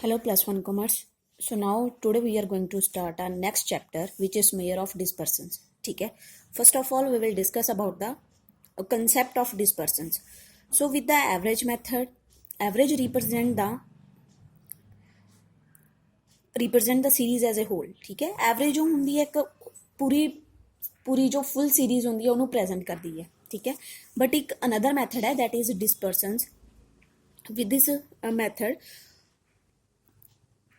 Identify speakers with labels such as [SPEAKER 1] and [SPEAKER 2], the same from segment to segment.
[SPEAKER 1] Hello +1 commerce. So now today we are going to start our next chapter which is measure of dispersons. ठीक है. First of all we will discuss about the concept of dispersons. So with the average method, average represent the series as a whole. ठीक है. Average जो होंगी है एक पूरी जो full series होंगी है उन्हें present कर दी है. ठीक है. But एक another method है that is dispersons. With this method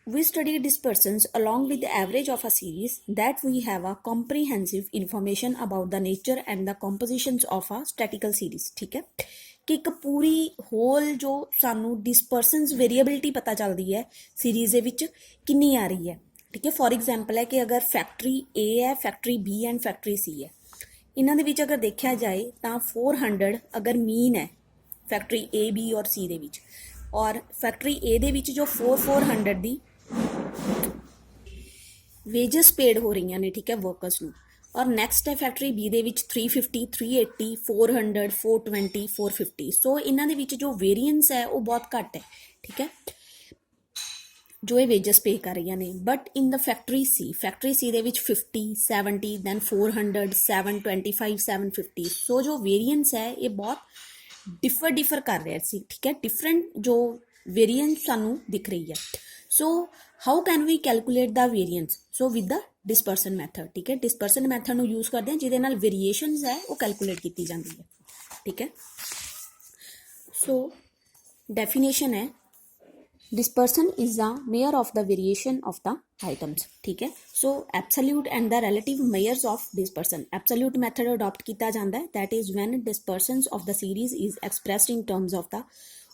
[SPEAKER 1] we study dispersons along with the average of a series that we have a comprehensive information about the nature and the compositions of a statistical series. ठीक है कि एक पूरी whole जो सानू डिस्पर्सनस variability पता चलती है सीरीज दे विच कितनी आ रही है. ठीक है. फॉर एग्जाम्पल है कि अगर फैक्ट्री ए है, फैक्ट्री बी एंड फैक्ट्री सी है, इन्हां दे विच अगर देखा जाए तो 400 अगर मीन है फैक्ट्री ए बी और सी दे विच, और फैक्ट्री ए दे विच जो 400 दी वेजेस पेड हो रही ने. ठीक है. वर्कर्स नू. और नैक्सट है फैक्ट्री बी दे विच 350 380 400 420 450. सो इन्हां दे विच जो वेरीएंस है वो बहुत घट है. ठीक है. जो ये वेजेस पे कर रही ने. But in the factory C दे विच 50 70 दैन 400 725 750. सो जो वेरीएंस है ये बहुत डिफर कर रहा है. ठीक है. डिफरेंट जो वेरीएंस सानू दिख रही है. So how can we calculate the variance? So with the dispersion method. ठीक है. डिस्पर्सन मैथड नू यूज करते हैं जिहदे नाल वेरीएशनस है वो कैलकुलेट की जाती है. ठीक है. सो डेफिनेशन है dispersion is the measure of the variation of the items. ठीक है. So absolute and the relative measures of dispersion. Absolute method adopt किया जाता है that is when dispersion of the series is expressed in terms of the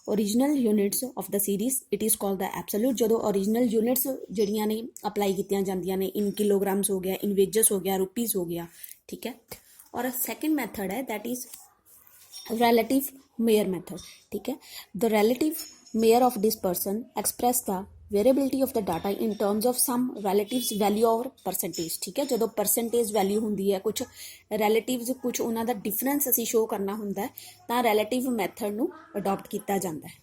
[SPEAKER 1] original units of the series. It is called the absolute. जो original units जड़ियाँ ने apply की जांदियां ने, इन kilograms हो गया, इन वेजेस हो गया, रुपीज़ हो गया. ठीक है. और सेकेंड मैथड है that is relative measure method. ठीक है. The relative measure of dispersion express the variability of the data in terms of some relatives value और परसेंटेज. ठीक है. जो परसेंटेज वैल्यू होंगी है, कुछ रिलेटिव्स कुछ उन्हों का डिफरेंस असी शो करना होंगे तो रिलेटिव मैथड नू अडॉप्ट किया जाता है.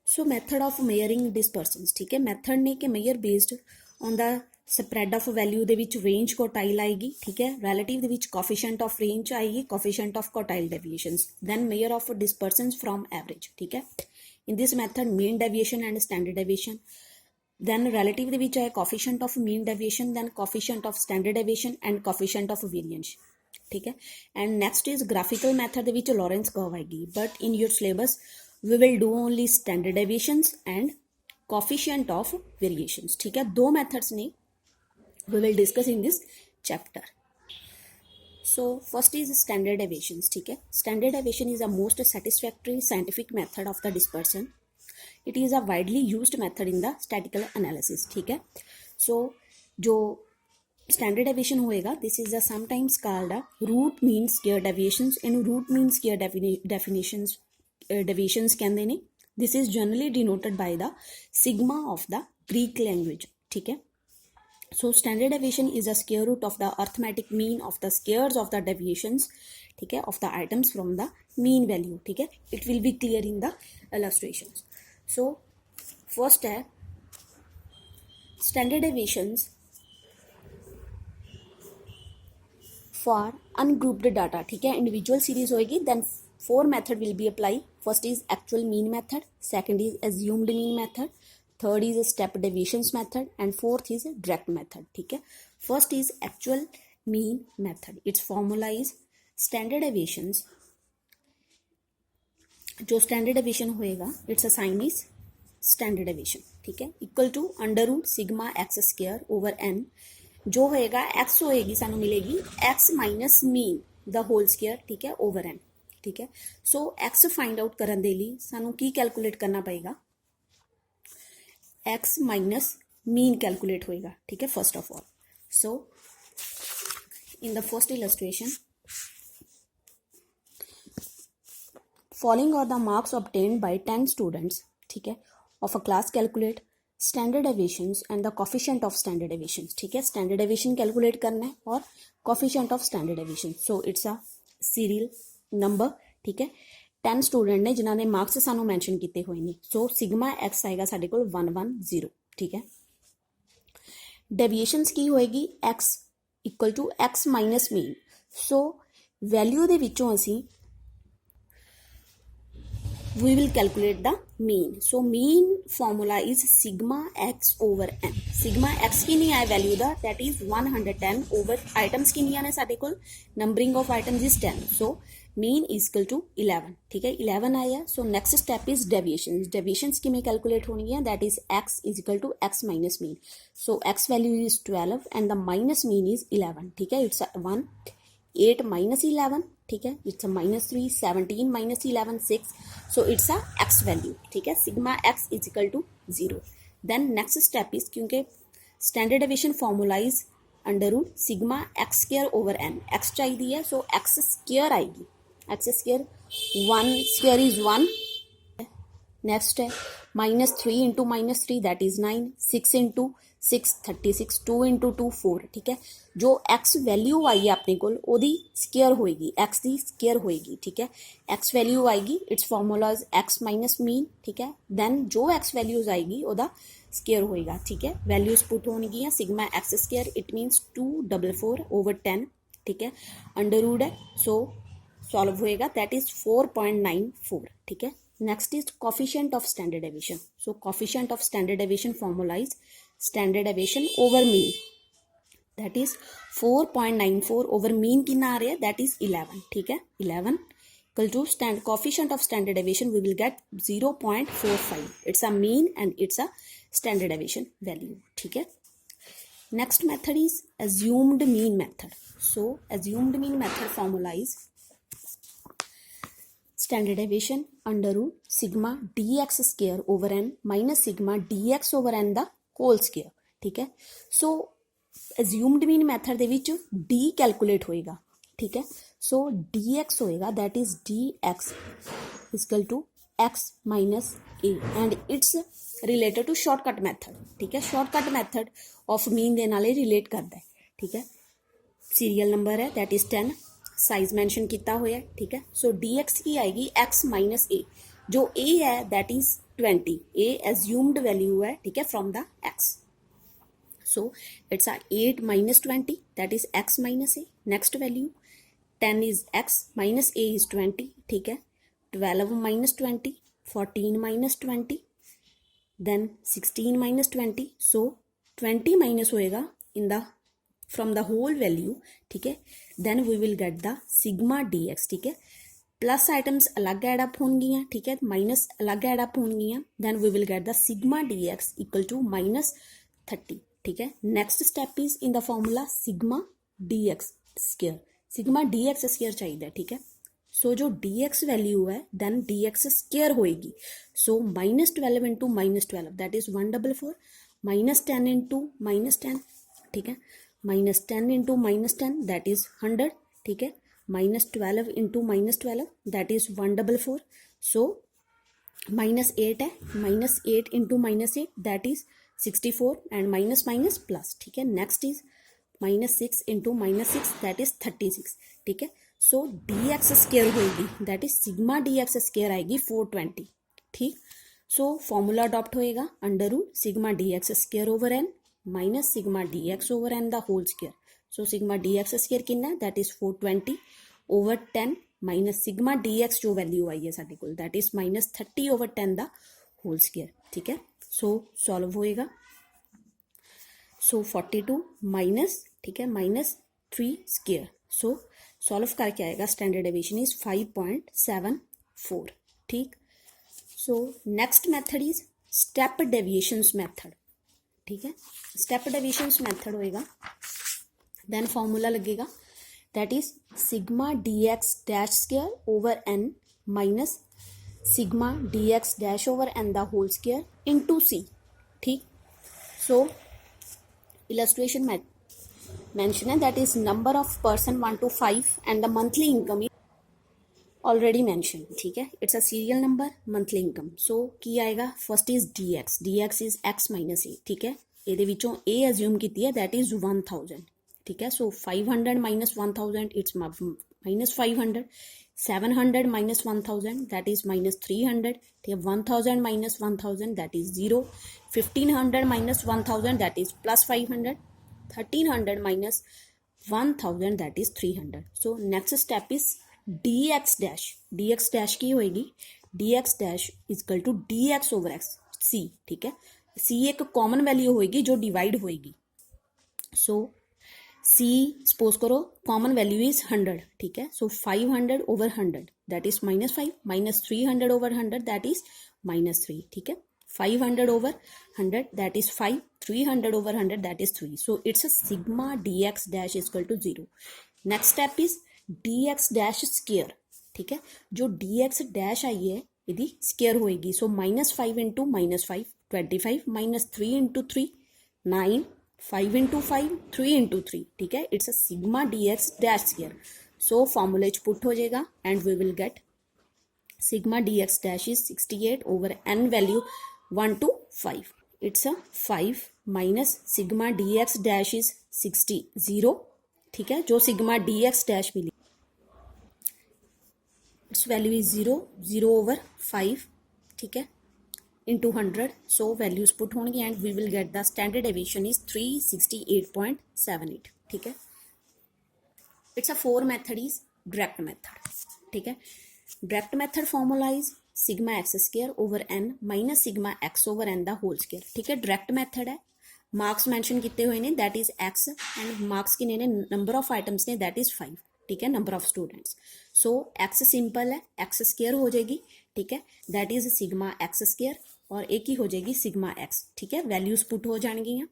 [SPEAKER 1] So method of measuring dispersions. ठीक है. मैथड ने कि measure based on the spread of value दे विच रेंज कोटाइल आएगी. ठीक है. रिलेटिव दे विच कोफिशिएंट ऑफ रेंज आएगी, coefficient of quartile deviations. Then measure of dispersions from average. ठीक है. In this method mean deviation and standard deviation. Then relative ਦੇ ਵਿੱਚ ਹੈ coefficient of mean deviation, then coefficient of standard deviation and coefficient of variance. ठीक है. And next is graphical method ਦੇ ਵਿੱਚ Lorentz curve आएगी. But in your syllabus we will do only standard deviations and coefficient of variations. ठीक है. दो methods ने we will discuss in this chapter. So first is standard deviations. ठीक है. Standard deviation is the most satisfactory scientific method of the dispersion. It is a widely used method in the statistical analysis. ठीक है. So जो standard deviation होएगा, this is a sometimes called a root mean square deviations. In root mean square deviations कहते हैं. This is generally denoted by the sigma of the Greek language. ठीक है. So standard deviation is a square root of the arithmetic mean of the squares of the deviations. ठीक है. Of the items from the mean value. ठीक है. It will be clear in the illustrations. So first है standard deviations for ungrouped data. ठीक है. Individual series होएगी. Then 4 method will be applied. First is actual mean method. Second is assumed mean method. Third is step deviations method and fourth is direct method. ठीक है. First is actual mean method. Its formula is standard deviations. जो standard deviation होएगा its a sign is standard deviation. ठीक है. Equal to under root sigma x square over n. जो होएगा x होएगी सानू मिलेगी x minus mean the whole square. ठीक है. over n. ठीक है. So x find out करने दे लिए सानू की कैलकुलेट करना पड़ेगा, x माइनस मीन कैलकुलेट होएगा. ठीक है. First of all so in the first illustration following are the marks obtained by 10 students. ठीक है. Of a class calculate standard deviations and the coefficient of standard deviations. ठीक है. Standard deviation calculate करना है और coefficient of standard deviation. So it's a serial number. ठीक है. 10 student ने जिन्होंने मार्क्स सानू मैंशन किए हुए हैं। सो सिग्मा एक्स आएगा साडे कोल 110, ठीक है। डेविएशंस की होएगी X equal to X minus mean. So value दे विचों असी we will calculate the mean. So mean formula is sigma x over n. Sigma x की नहीं आए वैल्यू दा, that is 110 over items की नहीं आने साडे कोल, numbering of items is 10. So mean is equal to 11, ठीक है, 11 आया। So next step is deviations. Deviations की में calculate होनी है, that is x is equal to x minus mean. So x value is 12 and the minus mean is 11, ठीक है, it's a 1, 8 minus 11, ठीक है, it's a -3, 17 minus 11 6, so it's a X value, ठीक है, sigma X is equal to 0। Then next step is, क्योंकि standard deviation formula is under root sigma X square over N, X चाहिए है, so X square आएगी, X square 1 square is 1, next है -3 into -3 that is 9, 6 into 6 36, 2 इंटू 2 4, ठीक है। जो x value आई है अपने को ओदी स्केयर होएगी, एक्स की स्केयर होएगी, ठीक है। एक्स वैल्यू आएगी, it's formula is x minus mean, ठीक है। देन जो एक्स वैल्यूज आएगी ओदा स्केयर होएगा, ठीक है। वैल्यूज पुट होगी sigma x square, it means 244 over 10, ठीक है, अंडर रूट है, सो सॉल्व होएगा, दैट इज 4.94, ठीक है। Next is coefficient of standard deviation. So coefficient of standard deviation formula is standard deviation over mean, that is 4.94 over mean कितना आ रहा है, that is 11, ठीक है, 11 equal to stand coefficient of standard deviation we will get 0.45, it's a mean and it's a standard deviation value, ठीक है। Next method is assumed mean method. So assumed mean method formula is standard deviation under root sigma D X square over N minus sigma D X over N the whole square, ठीक है। So assumed mean method दे विच D calculate होएगा, ठीक है। So D X होएगा, that is D X equal to X minus A and it's related to shortcut method, ठीक है। शॉर्टकट मैथड ऑफ मीन दे नाल रिलेट करता है, ठीक है। सीरियल नंबर है दैट इज 10, साइज मैंशन किया हुआ, ठीक है। सो डी एक्स की आएगी एक्स माइनस ए, जो ए है that is 20, A assumed value है, ठीक है, from the x. So it's 8 minus 20 that is x minus a, next value 10 is x minus a is 20, ठीक है, 12 minus 20 14 minus 20, then 16 minus 20, so 20 minus होएगा in the from the whole value, ठीक है। then we will get the sigma dx, ठीक है। Plus items अलग add up होंगियां, ठीक है, माइनस अलग एडअप होंगियां, then we will get the sigma dx equal to -30, ठीक है। Next step is in the formula sigma dx square, sigma dx square चाहिए, ठीक है। सो जो dx वैल्यू है देन dx स्क्वायर होएगी, so -12 into -12 that is 144, -10 into -10, ठीक है, -10 इंटू -10 दैट इज 100, ठीक है, -12 इंटू -12 दैट इज 144, सो -8 है, -8 into -8 that is 64 and minus minus plus, ठीक है। Next is -6 into -6 that is 36, ठीक है। सो डी एक्स स्केयर होएगी, that is sigma D X square आएगी 420, ठीक। सो फॉर्मूला अडॉप्ट होएगा under root sigma D X square over N minus sigma D X over N the whole square. So sigma D X square कितना है, that is 420 over 10 minus sigma D X जो value आई है साडे कोल that is -30 over 10 the whole square, ठीक है। सो solve होएगा, सो 42 माइनस, ठीक है, -3 स्केयर, सो सॉल्व करके आएगा स्टैंडर्ड डेविएशन इज 5.74, ठीक। So next method is step deviations method, ठीक है। स्टेप डेविएशंस मेथड होएगा, देन फॉर्मूला लगेगा that is sigma D X dash square over N minus sigma D X dash over N the whole square into C, ठीक। So illustration mention है that is number of person 1 to 5 and the monthly income is already mentioned, ठीक है। it's a serial number monthly income, so की आएगा first is dx is x minus a, ठीक है। ਇਹਦੇ ਵਿੱਚੋਂ a assume ਕੀਤੀ ਹੈ that is 1000, ठीक है। so 500 minus 1000 it's -500, 700 minus 1000 that is minus 300, ठीक है. 1000 minus 1000 that is 0. 1500 minus 1000 that is plus 500. 1300 minus 1000 that is 300. So next step is dx dash. dx dash की होएगी dx dash is equal to dx over x c, ठीक है. c एक common value होएगी जो divide होएगी. So C suppose करो common value is 100, ठीक है. So 500 over 100 that is minus 5, minus 300 over 100 that is minus 3, ठीक है. 500 over 100 that is 5, 300 over 100 that is 3. So it's a sigma dx dash is equal to 0. Next step is dx dash square, ठीक है. जो dx dash I है यदि square होएगी. So minus 5 into minus 5 25, minus 3 into 3 9, 5 into 5 3 into 3, ठीक है. It's a sigma dx dash square. So फॉर्मूले च पुट हो जाएगा and we will get sigma dx dash is 68 over n value 1 to 5. It's a 5 minus sigma dx dash is 60 0, ठीक है. जो sigma dx dash मिली इट्स वैल्यू इज 0 0 ओवर 5, ठीक है, into 100. So values put होंगी and we will get the standard deviation is 368.78, ठीक है. It's a 4 method is direct method, ठीक है. Direct method formula is sigma x square over n minus sigma x over n the whole square, ठीक है. direct method है. Marks mention किए हुए ने that is x and marks किने ने नंबर ऑफ आइटम्स ने दैट इज 5, ठीक है, number of students. So x simple है, x स्क्वायर हो जाएगी, ठीक है, that is sigma x square और एक ही हो जाएगी सिग्मा x, ठीक है. वैल्यूज पुट हो जाएंगियां.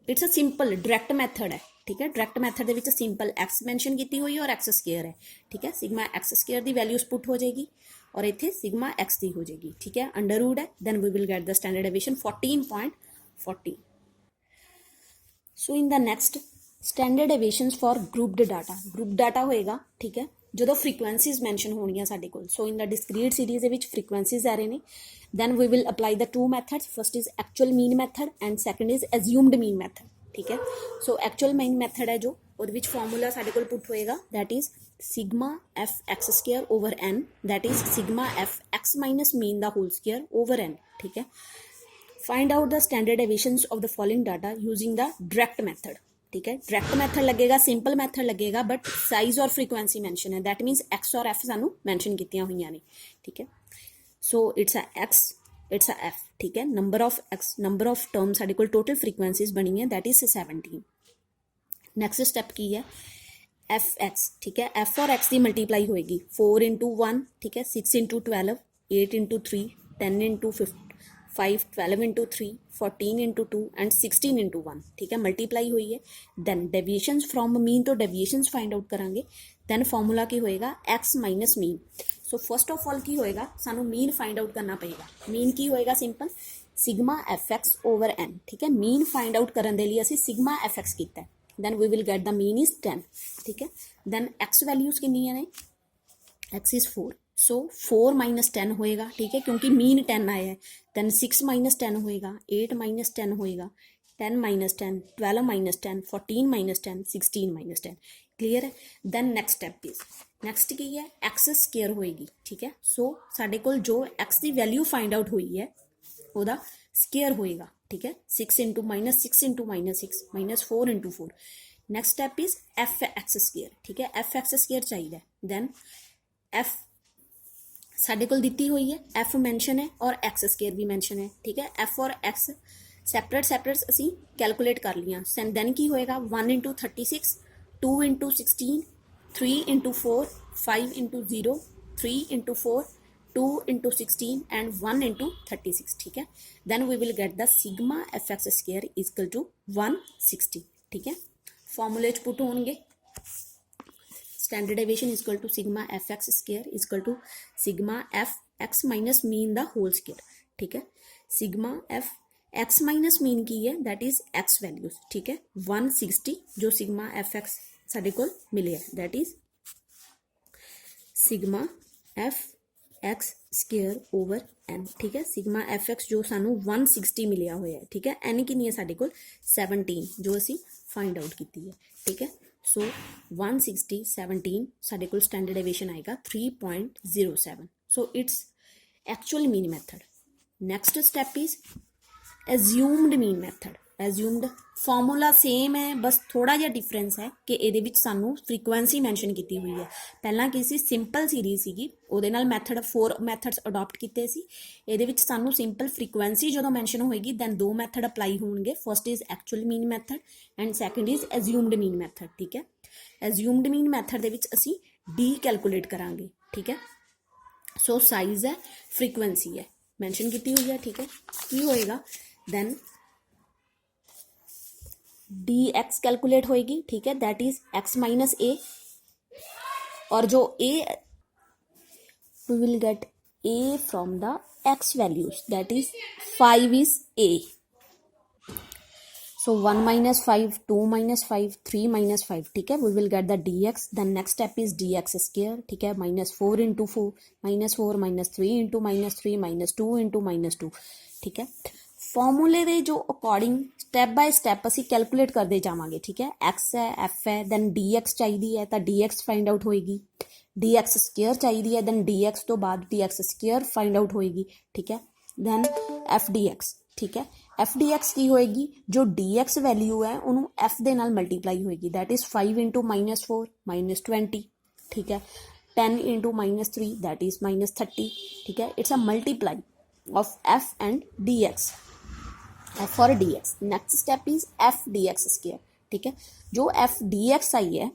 [SPEAKER 1] It's a simple direct method है, ठीक है. डायरेक्ट मैथड ਦੇ ਵਿੱਚ ਸਿੰਪਲ x ਮੈਂਸ਼ਨ ਕੀਤੀ ਹੋਈ ਔਰ x ਸਕੁਅਰ ਹੈ, ਠੀਕ ਹੈ. ਸਿਗਮਾ x ਸਕੁਅਰ ਦੀ ਵੈਲਿਊਜ਼ ਪੁੱਟ ਹੋ ਜਾਏਗੀ ਔਰ ਇੱਥੇ ਸਿਗਮਾ x ਦੀ ਹੋ ਜਾਏਗੀ, ਠੀਕ ਹੈ. ਅੰਡਰ ਰੂਟ ਹੈ, then we will get the standard deviation 14.40. So in the next standard deviations for grouped data. Group data ਹੋਏਗਾ, ਠੀਕ ਹੈ, ਜਦੋਂ ਫ੍ਰੀਕੁਐਂਸੀਜ਼ ਮੈਂਸ਼ਨ ਹੋਣਗੀਆਂ ਸਾਡੇ ਕੋਲ. ਸੋ ਇਨ ਦਾ ਡਿਸਕ੍ਰੀਟ ਸੀਰੀਜ਼ ਦੇ ਵਿੱਚ ਫ੍ਰੀਕੁਐਂਸੀਜ਼ ਆ ਰਹੇ ਨੇ. then we will apply the two methods. first is actual mean method and second is assumed mean method, ठीक है. so actual mean method है जो और which formula ਸਾਡੇ ਕੋਲ put ਹੋਏਗਾ that is sigma f x square over n that is sigma f x minus mean the whole square over n, ठीक है. find out the standard deviations of the following data using the direct method, ठीक है. Direct method लगेगा, simple method लगेगा, but size और frequency mention है, that मीनस x और F सानू मैंशन कीतियां हुई ने, ठीक है. सो it's a x, it's a F, ठीक है. Number of x, number of term साडे कोल टोटल फ्रीक्वेंसीज बनी है दैट इज 17. नैक्सट स्टैप की है एफ एक्स, ठीक है. एफ और एक्स की मल्टीप्लाई होएगी 4 इंटू 1, ठीक है, 6 into 12, 8 into 3, 10 into 5, 12 into 3, 14 into 2 and 16 into 1, ठीक है. मल्टीप्लाई हुई है. दैन डेविएशंस फ्रॉम मीन तो डेविएशंस फाइंड आउट करांगे. दैन फॉर्मूला की होएगा x minus mean. So first of all की होएगा सानू मीन फाइंड आउट करना पएगा. मीन की होएगा simple sigma F X over N, ठीक है. मीन फाइंड आउट करने के लिए असी सिग्मा एफ एक्स किया. Then we will get the mean is 10, ठीक है. दैन एक्स वैल्यूज कितनी ने, एक्स इज 4. सो 4 माइनस 10 होएगा, ठीक है, क्योंकि मीन 10 आया है. दैन 6 माइनस 10 होएगा, 8 माइनस 10 होएगा, 10 minus 10, 12 minus 10, 14 minus 10, 16 minus 10, clear है. Then next step is next की है एक्स स्केयर होएगी, ठीक है. सो साडे कोल जो एक्स की वैल्यू फाइंड आउट हुई है ओदा स्केयर होएगा, ठीक है. 6 into minus 6 into minus 6 minus 4 into 4. Next step is F X square, ठीक है. एफ एक्स स्केयर चाहिए. दैन एफ साडे कोल दिती हुई है, एफ मैंशन है और एक्स स्केयर भी मैंशन है, ठीक है. एफ और एक्स सैपरेट असी कैलकुलेट कर लिया. दैन की होएगा 1 into 36, 2 into 16, 3 into 4, 5 into 0, 3 into 4, 2 into 16 and 1 into 36, ठीक है. Then we will get the sigma F X square equal to 160, ठीक है. फॉर्मूले च पुट होंगे standard deviation equal to sigma F X square equal to sigma F X minus mean the whole square, ठीक है. Sigma F X minus mean की है that is x values, ठीक है. 160 जो सिग्मा एफ एक्स साडे कोल मिले है that is sigma F X square over N, ठीक है. सिग्मा एफ एक्स जो सानू 160 मिलिया होया है, ठीक है. एन कितनी है साडे कोल 17 जो असी फाइंड आउट की है, ठीक है. सो 160 17 साडे कोल स्टैंडर्ड डेविएशन आएगा 3.07. So it's actual mean method. Next step is assumed mean method. Assumed formula same ਹੈ, ਬਸ ਥੋੜਾ ਜਿਹਾ ਡਿਫਰੈਂਸ ਹੈ ਕਿ ਇਹਦੇ ਵਿੱਚ ਸਾਨੂੰ ਫ੍ਰੀਕੁਐਂਸੀ ਮੈਂਸ਼ਨ ਕੀਤੀ ਹੋਈ ਹੈ. ਪਹਿਲਾਂ ਕੀ ਸੀ, ਸਿੰਪਲ ਸੀਰੀਜ਼ ਸੀਗੀ, ਉਹਦੇ ਨਾਲ ਮੈਥਡ 4 ਮੈਥਡਸ ਅਡਾਪਟ ਕੀਤੇ ਸੀ. ਇਹਦੇ ਵਿੱਚ ਸਾਨੂੰ ਸਿੰਪਲ ਫ੍ਰੀਕੁਐਂਸੀ ਜਦੋਂ ਮੈਂਸ਼ਨ ਹੋਏਗੀ ਦੈਨ 2 ਮੈਥਡ ਅਪਲਾਈ ਹੋਣਗੇ. First is actual mean method and second is assumed mean method. ਠੀਕ ਹੈ, ਐਜ਼ਿਊਮਡ ਮੀਨ ਮੈਥਡ ਦੇ ਵਿੱਚ ਅਸੀਂ ਡੀ ਕੈਲਕੂਲੇਟ ਕਰਾਂਗੇ. ਠੀਕ ਹੈ, ਸੋ ਸਾਈਜ਼ ਹੈ, ਫ੍ਰੀਕੁਐਂਸੀ ਹੈ, ਮੈਂਸ਼ਨ ਕੀਤੀ ਹੋਈ ਹੈ. ਠੀਕ ਹੈ, ਕੀ ਹੋਏਗਾ then dx कैलकुलेट होएगी. ठीक है, that is x minus a, और जो a we will get a from the x values, that is 5 is a. So 1 minus 5, 2 minus 5, 3 minus 5. ठीक है, we will get the dx. Then next step is dx square. ठीक है, minus 4 into 4 minus 4 minus 3 into minus 3 minus 2 into minus 2. ठीक है, ਫਾਰਮੂਲੇ ਦੇ ਜੋ according step by step ਅਸੀਂ ਕੈਲਕੂਲੇਟ ਕਰਦੇ ਜਾਵਾਂਗੇ. ਠੀਕ ਹੈ, ਐਕਸ ਹੈ, ਐਫ ਹੈ, ਦੈਨ ਡੀ ਚਾਹੀਦੀ ਹੈ ਤਾਂ ਡੀ ਫਾਈਂਡ ਆਊਟ ਹੋਏਗੀ. ਡੀ ਸਕੇਅਰ ਚਾਹੀਦੀ ਹੈ, ਦੈਨ ਡੀ ਤੋਂ ਬਾਅਦ ਡੀ ਸਕੇਅਰ ਫਾਈਂਡ ਆਊਟ ਹੋਏਗੀ. ਠੀਕ ਹੈ, ਦੈਨ ਐਫ ਡੀ ਐਕਸ. ਠੀਕ ਹੈ, ਐਫ ਡੀ ਕੀ ਹੋਏਗੀ, ਜੋ ਡੀ ਵੈਲਿਊ ਹੈ ਉਹਨੂੰ ਐਫ ਦੇ ਨਾਲ ਮਲਟੀਪਲਾਈ ਹੋਏਗੀ. That is 5 into -4 -20. ਠੀਕ ਹੈ, 10 into -3 that is -30. ठीक है, it's a multiply of f and dx for dx. next step is f dx square. ठीक है, जो f dx आई है,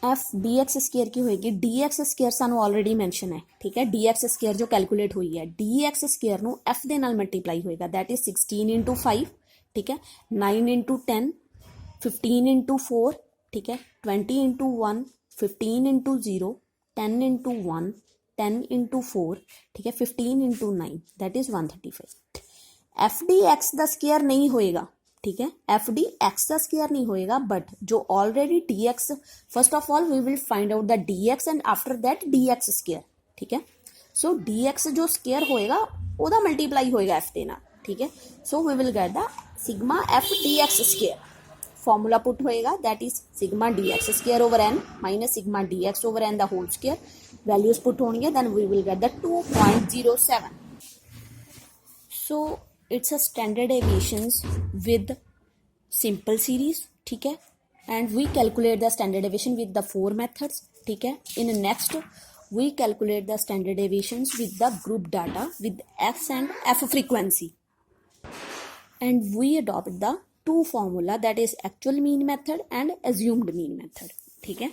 [SPEAKER 1] f dx स्केयर की होएगी. dx स्केयर सानू ऑलरेडी मैंशन है. ठीक है, dx स्केयर जो कैलकुलेट हुई है, dx स्केयर नू f दे नाल मल्टीप्लाई होएगा. That is 16 into 5. ठीक है, 9 into 10, 15 into 4. ठीक है, 20 into 1, 15 into 0, 10 into 1, 10 into 4. ठीक है, 15 into 9, that is 135. F D X का स्केयर नहीं होएगा. ठीक है, एफ डी एक्स का स्केयर नहीं होएगा, बट जो already D X, first of all we will find out the D X and after that D X square. ठीक है, सो डी एक्स जो स्केयर होएगा ਉਹਦਾ मल्टीप्लाई होएगा एफ ਦੇ ਨਾਲ. ठीक है, so we will get the sigma F D X square. Formula put होएगा, that is sigma D X square over N minus sigma D X over N the whole square. Values put होंगे, then we will get the 2.07. So it's a standard deviations with simple series. ठीक है, and we calculate the standard deviation with the 4 methods. ठीक है, in next we calculate the standard deviations with the group data with x and f frequency, and we adopt the two formula, that is actual mean method and assumed mean method. ठीक है.